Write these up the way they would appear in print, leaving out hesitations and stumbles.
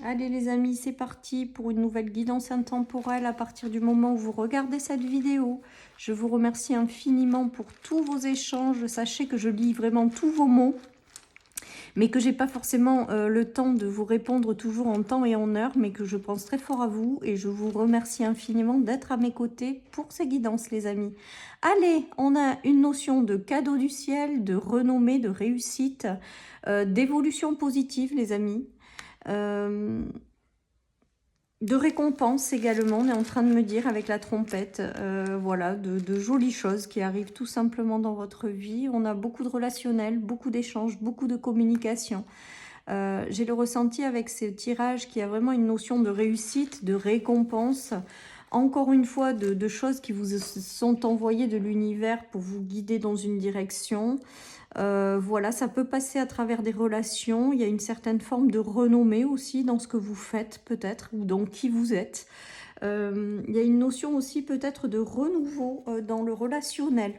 Allez les amis, c'est parti pour une nouvelle guidance intemporelle à partir du moment où vous regardez cette vidéo. Je vous remercie infiniment pour tous vos échanges. Sachez que je lis vraiment tous vos mots, mais que j'ai pas forcément le temps de vous répondre toujours en temps et en heure, mais que je pense très fort à vous et je vous remercie infiniment d'être à mes côtés pour ces guidances les amis. Allez, on a une notion de cadeau du ciel, de renommée, de réussite, d'évolution positive les amis. De récompense également, on est en train de me dire avec la trompette, voilà, de jolies choses qui arrivent tout simplement dans votre vie. On a beaucoup de relationnel, beaucoup d'échanges, beaucoup de communication. J'ai le ressenti avec ce tirage qu'il y a vraiment une notion de réussite, de récompense, encore une fois de choses qui vous sont envoyées de l'univers pour vous guider dans une direction. Voilà, ça peut passer à travers des relations. Il y a une certaine forme de renommée aussi dans ce que vous faites peut-être, ou dans qui vous êtes. Il y a une notion aussi peut-être de renouveau dans le relationnel.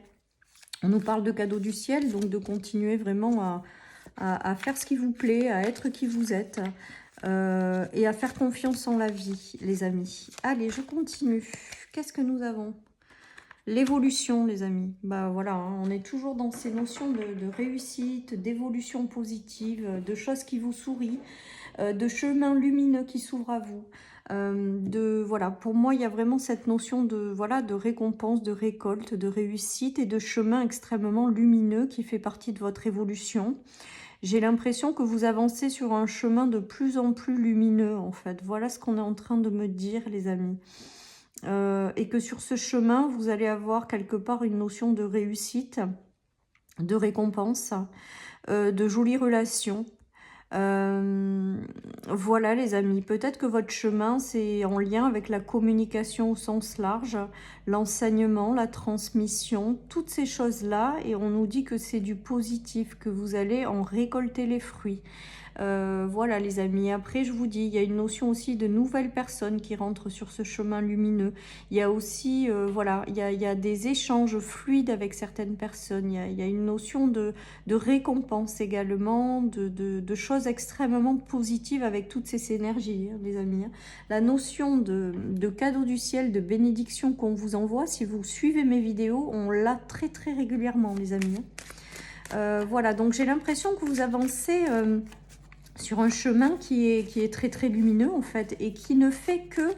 On nous parle de cadeau du ciel, donc de continuer vraiment à faire ce qui vous plaît, à être qui vous êtes, et à faire confiance en la vie, les amis. Allez, je continue. Qu'est-ce que nous avons ? L'évolution, les amis. Bah voilà, hein, on est toujours dans ces notions de réussite, d'évolution positive, de choses qui vous sourient, de chemins lumineux qui s'ouvrent à vous. Voilà, pour moi, il y a vraiment cette notion de récompense, de récolte, de réussite et de chemin extrêmement lumineux qui fait partie de votre évolution. J'ai l'impression que vous avancez sur un chemin de plus en plus lumineux, en fait. Voilà ce qu'on est en train de me dire, les amis. Et que sur ce chemin, vous allez avoir quelque part une notion de réussite, de récompense, de jolies relations. Voilà les amis, peut-être que votre chemin c'est en lien avec la communication au sens large, l'enseignement, la transmission, toutes ces choses-là, et on nous dit que c'est du positif, que vous allez en récolter les fruits. Voilà les amis, après je vous dis, il y a une notion aussi de nouvelles personnes qui rentrent sur ce chemin lumineux. Il y a aussi, voilà, il y a des échanges fluides avec certaines personnes. Il y a une notion de récompense également, de choses extrêmement positives avec toutes ces énergies, hein, les amis. La notion de cadeau du ciel, de bénédiction qu'on vous envoie, si vous suivez mes vidéos, on l'a très très régulièrement, les amis. Voilà, donc j'ai l'impression que vous avancez sur un chemin qui est très très lumineux en fait et qui ne fait que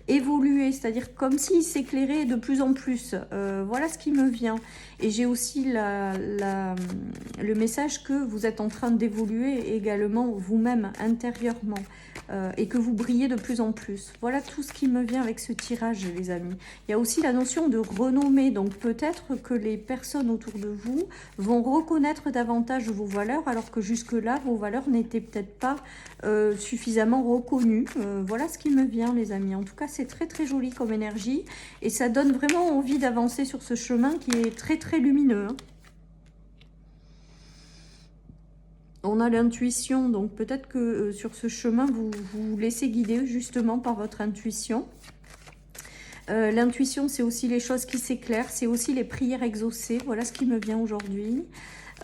évoluer, c'est-à-dire comme s'il s'éclairait de plus en plus. Voilà ce qui me vient. Et j'ai aussi le message que vous êtes en train d'évoluer également vous-même intérieurement et que vous brillez de plus en plus. Voilà tout ce qui me vient avec ce tirage, les amis. Il y a aussi la notion de renommée, donc peut-être que les personnes autour de vous vont reconnaître davantage vos valeurs alors que jusque-là, vos valeurs n'étaient peut-être pas suffisamment reconnues. Voilà ce qui me vient, les amis. En tout cas, c'est très très joli comme énergie et ça donne vraiment envie d'avancer sur ce chemin qui est très très lumineux. Hein. On a l'intuition, donc peut-être que sur ce chemin, vous vous laissez guider justement par votre intuition. L'intuition, c'est aussi les choses qui s'éclairent, c'est aussi les prières exaucées. Voilà ce qui me vient aujourd'hui.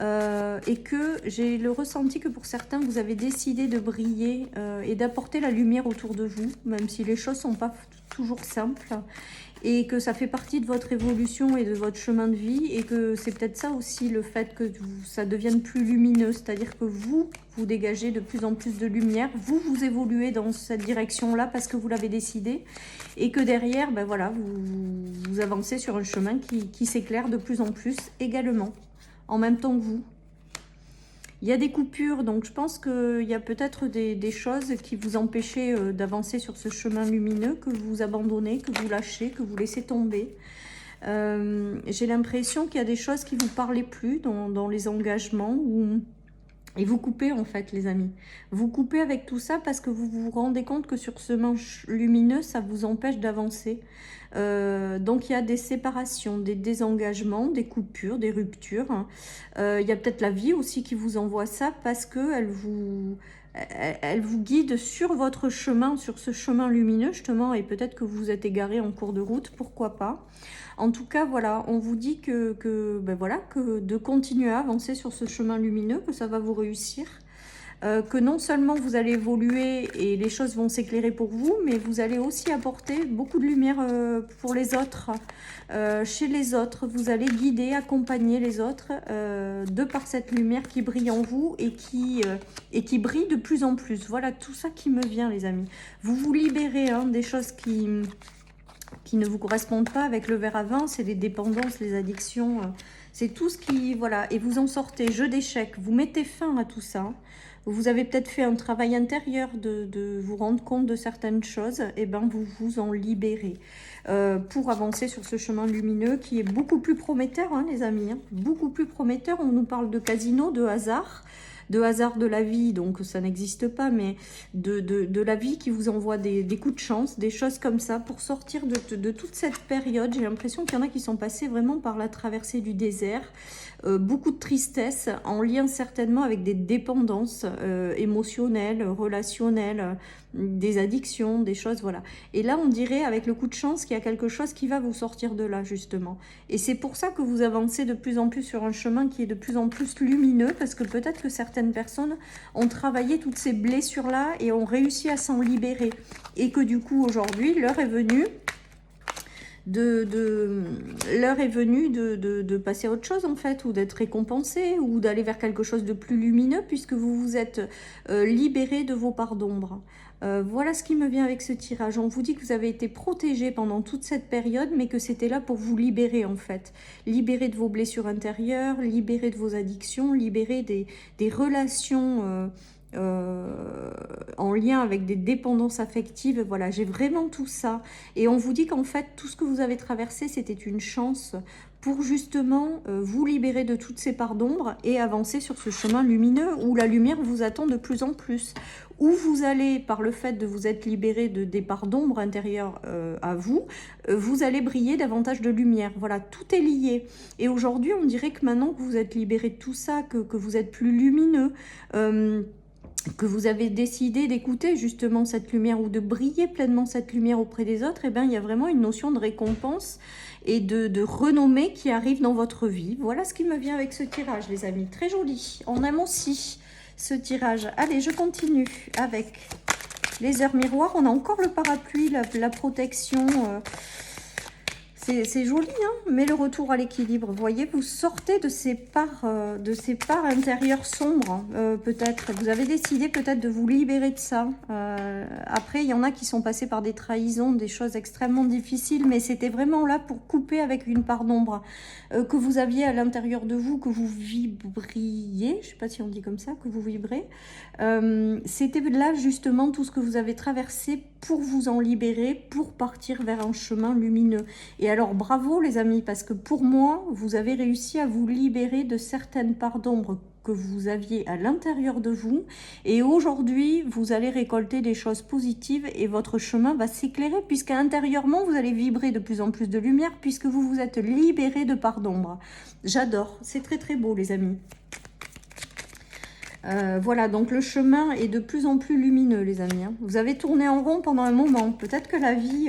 Et que j'ai le ressenti que pour certains, vous avez décidé de briller et d'apporter la lumière autour de vous, même si les choses ne sont pas toujours simples. Et que ça fait partie de votre évolution et de votre chemin de vie. Et que c'est peut-être ça aussi, le fait que ça devienne plus lumineux. C'est-à-dire que vous dégagez de plus en plus de lumière. Vous évoluez dans cette direction-là parce que vous l'avez décidé. Et que derrière, ben voilà, vous avancez sur un chemin qui s'éclaire de plus en plus également. En même temps que vous. Il y a des coupures, donc je pense qu'il y a peut-être des choses qui vous empêchaient d'avancer sur ce chemin lumineux, que vous abandonnez, que vous lâchez, que vous laissez tomber. J'ai l'impression qu'il y a des choses qui ne vous parlaient plus dans les engagements et vous coupez en fait les amis. Vous coupez avec tout ça parce que vous vous rendez compte que sur ce manche lumineux, ça vous empêche d'avancer. Donc il y a des séparations, des désengagements, des coupures, des ruptures. Hein. Il y a peut-être la vie aussi qui vous envoie ça parce qu'elle elle vous guide sur votre chemin, sur ce chemin lumineux justement, et peut-être que vous êtes égaré en cours de route, pourquoi pas. En tout cas, voilà, on vous dit que de continuer à avancer sur ce chemin lumineux, que ça va vous réussir. que non seulement vous allez évoluer et les choses vont s'éclairer pour vous, mais vous allez aussi apporter beaucoup de lumière pour les autres. Chez les autres, vous allez guider, accompagner les autres de par cette lumière qui brille en vous et qui brille de plus en plus. Voilà tout ça qui me vient, les amis. Vous vous libérez hein, des choses qui ne vous correspondent pas avec le verre à vin, c'est les dépendances, les addictions, c'est tout ce qui... Voilà, et vous en sortez, jeu d'échecs, vous mettez fin à tout ça. Vous avez peut-être fait un travail intérieur de vous rendre compte de certaines choses, et ben vous vous en libérez pour avancer sur ce chemin lumineux qui est beaucoup plus prometteur, hein, les amis, hein, beaucoup plus prometteur. On nous parle de casino, de hasard de la vie, donc ça n'existe pas, mais de la vie qui vous envoie des coups de chance, des choses comme ça, pour sortir de toute cette période. J'ai l'impression qu'il y en a qui sont passés vraiment par la traversée du désert, beaucoup de tristesse, en lien certainement avec des dépendances émotionnelles, relationnelles, des addictions, des choses, voilà. Et là, on dirait, avec le coup de chance, qu'il y a quelque chose qui va vous sortir de là, justement. Et c'est pour ça que vous avancez de plus en plus sur un chemin qui est de plus en plus lumineux, parce que peut-être que certaines personnes ont travaillé toutes ces blessures-là et ont réussi à s'en libérer. Et que du coup, aujourd'hui, l'heure est venue de passer à autre chose en fait, ou d'être récompensé, ou d'aller vers quelque chose de plus lumineux, puisque vous vous êtes libéré de vos parts d'ombre. Voilà ce qui me vient avec ce tirage. On vous dit que vous avez été protégé pendant toute cette période, mais que c'était là pour vous libérer en fait. Libérer de vos blessures intérieures, libérer de vos addictions, libérer des relations en lien avec des dépendances affectives. Voilà, j'ai vraiment tout ça. Et on vous dit qu'en fait, tout ce que vous avez traversé, c'était une chance pour justement vous libérer de toutes ces parts d'ombre et avancer sur ce chemin lumineux où la lumière vous attend de plus en plus. Où vous allez, par le fait de vous être libéré des parts d'ombre intérieures à vous, vous allez briller davantage de lumière. Voilà, tout est lié. Et aujourd'hui, on dirait que maintenant que vous êtes libéré de tout ça, que vous êtes plus lumineux, que vous avez décidé d'écouter justement cette lumière ou de briller pleinement cette lumière auprès des autres, et bien il y a vraiment une notion de récompense et de renommée qui arrive dans votre vie. Voilà ce qui me vient avec ce tirage, les amis. Très joli. On aime aussi ce tirage. Allez, je continue avec les heures miroirs. On a encore le parapluie, la protection. C'est joli, hein, mais le retour à l'équilibre. Vous voyez, vous sortez de ces parts intérieures sombres, peut-être. Vous avez décidé peut-être de vous libérer de ça. Après, il y en a qui sont passés par des trahisons, des choses extrêmement difficiles, mais c'était vraiment là pour couper avec une part d'ombre que vous aviez à l'intérieur de vous, que vous vibriez. Je ne sais pas si on dit comme ça, que vous vibrez. C'était là justement tout ce que vous avez traversé pour vous en libérer, pour partir vers un chemin lumineux. Et alors bravo les amis, parce que pour moi, vous avez réussi à vous libérer de certaines parts d'ombre que vous aviez à l'intérieur de vous. Et aujourd'hui, vous allez récolter des choses positives et votre chemin va s'éclairer, puisqu'intérieurement, vous allez vibrer de plus en plus de lumière, puisque vous vous êtes libéré de parts d'ombre. J'adore, c'est très très beau les amis. Voilà, donc le chemin est de plus en plus lumineux, les amis. Hein. Vous avez tourné en rond pendant un moment. Peut-être que la vie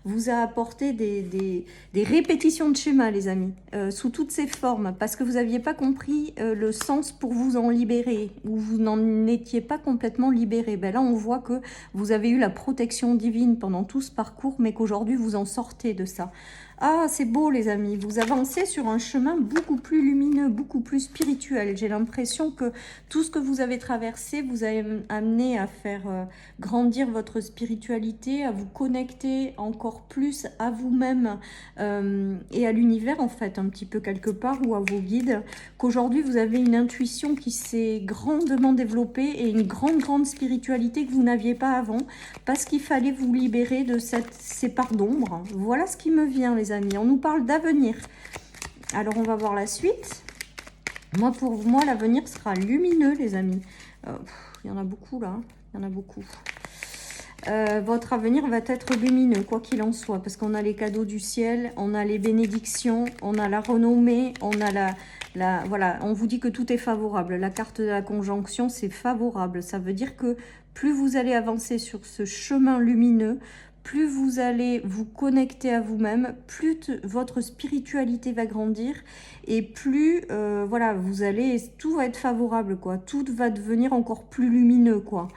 vous a apporté des répétitions de schémas, les amis, sous toutes ces formes, parce que vous n'aviez pas compris le sens pour vous en libérer, ou vous n'en étiez pas complètement libéré. Ben là, on voit que vous avez eu la protection divine pendant tout ce parcours, mais qu'aujourd'hui, vous en sortez de ça. Ah, c'est beau les amis, vous avancez sur un chemin beaucoup plus lumineux, beaucoup plus spirituel. J'ai l'impression que tout ce que vous avez traversé vous a amené à faire grandir votre spiritualité, à vous connecter encore plus à vous-même et à l'univers en fait, un petit peu quelque part, ou à vos guides. Qu'aujourd'hui vous avez une intuition qui s'est grandement développée et une grande spiritualité que vous n'aviez pas avant, parce qu'il fallait vous libérer de ces parts d'ombre. Voilà ce qui me vient les amis, on nous parle d'avenir. Alors on va voir la suite. Pour moi, l'avenir sera lumineux, les amis. Il y en a beaucoup là, il y en a beaucoup. Votre avenir va être lumineux, quoi qu'il en soit, parce qu'on a les cadeaux du ciel, on a les bénédictions, on a la renommée, on a voilà, on vous dit que tout est favorable. La carte de la conjonction, c'est favorable. Ça veut dire que plus vous allez avancer sur ce chemin lumineux, plus vous allez vous connecter à vous-même, plus votre spiritualité va grandir et plus voilà, vous allez, tout va être favorable, quoi. Tout va devenir encore plus lumineux, quoi.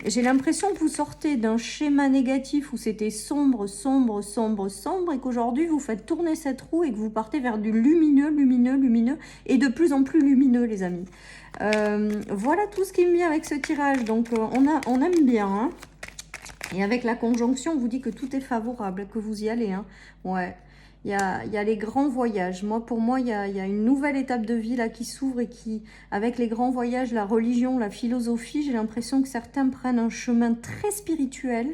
J'ai l'impression que vous sortez d'un schéma négatif où c'était sombre, sombre, sombre, sombre, et qu'aujourd'hui vous faites tourner cette roue et que vous partez vers du lumineux, lumineux, lumineux, et de plus en plus lumineux, les amis. Voilà tout ce qui me vient avec ce tirage. Donc on aime bien, hein. Et avec la conjonction, on vous dit que tout est favorable, que vous y allez, hein. Ouais, il y a les grands voyages. Pour moi, il y a une nouvelle étape de vie là qui s'ouvre et qui, avec les grands voyages, la religion, la philosophie, j'ai l'impression que certains prennent un chemin très spirituel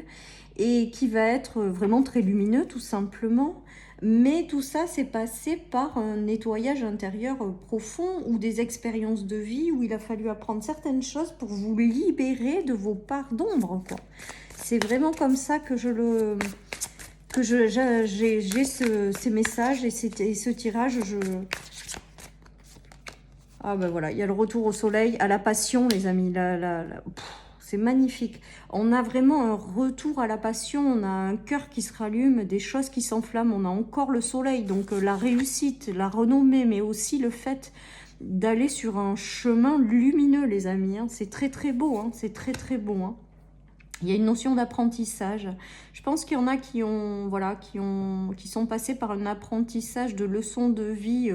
et qui va être vraiment très lumineux, tout simplement. Mais tout ça, c'est passé par un nettoyage intérieur profond ou des expériences de vie où il a fallu apprendre certaines choses pour vous libérer de vos parts d'ombre, quoi. C'est vraiment comme ça que j'ai ces messages et ce tirage. Ah ben voilà, il y a le retour au soleil, à la passion, les amis. C'est magnifique. On a vraiment un retour à la passion, on a un cœur qui se rallume, des choses qui s'enflamment, on a encore le soleil. Donc la réussite, la renommée, mais aussi le fait d'aller sur un chemin lumineux, les amis. Hein. C'est très très beau, hein. C'est très très beau, hein. Il y a une notion d'apprentissage. Je pense qu'il y en a qui ont, voilà, qui sont passés par un apprentissage de leçons de vie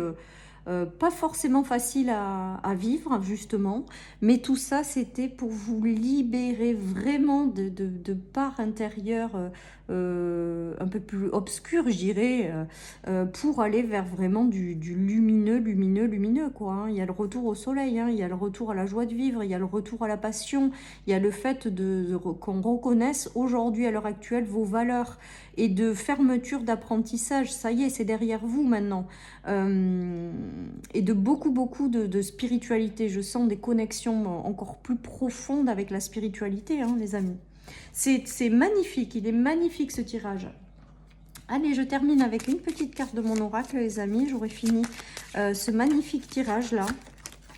pas forcément facile à vivre, justement. Mais tout ça, c'était pour vous libérer vraiment de parts intérieures un peu plus obscures, je dirais, pour aller vers vraiment du lumineux, lumineux, lumineux, quoi. Hein. Il y a le retour au soleil, hein, il y a le retour à la joie de vivre, il y a le retour à la passion, il y a le fait qu'on reconnaisse aujourd'hui, à l'heure actuelle, vos valeurs et de fermeture d'apprentissage. Ça y est, c'est derrière vous maintenant. Et de beaucoup, beaucoup de spiritualité. Je sens des connexions encore plus profondes avec la spiritualité, hein, les amis. C'est magnifique, il est magnifique ce tirage. Allez, je termine avec une petite carte de mon oracle, les amis. J'aurai fini ce magnifique tirage-là.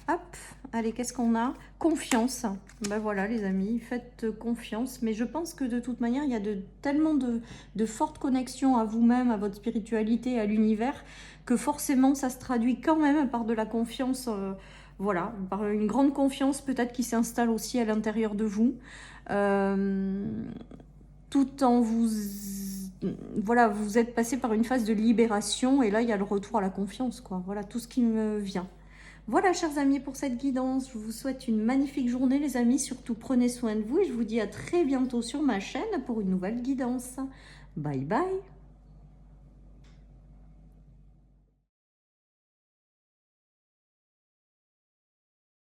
Hop, allez, qu'est-ce qu'on a? Confiance. Ben voilà, les amis, faites confiance. Mais je pense que de toute manière, il y a tellement de fortes connexions à vous-même, à votre spiritualité, à l'univers, que forcément, ça se traduit quand même par de la confiance, voilà, par une grande confiance peut-être qui s'installe aussi à l'intérieur de vous. Tout en voilà, vous êtes passé par une phase de libération et là, il y a le retour à la confiance, quoi. Voilà, tout ce qui me vient. Voilà, chers amis, pour cette guidance. Je vous souhaite une magnifique journée, les amis. Surtout, prenez soin de vous et je vous dis à très bientôt sur ma chaîne pour une nouvelle guidance. Bye bye.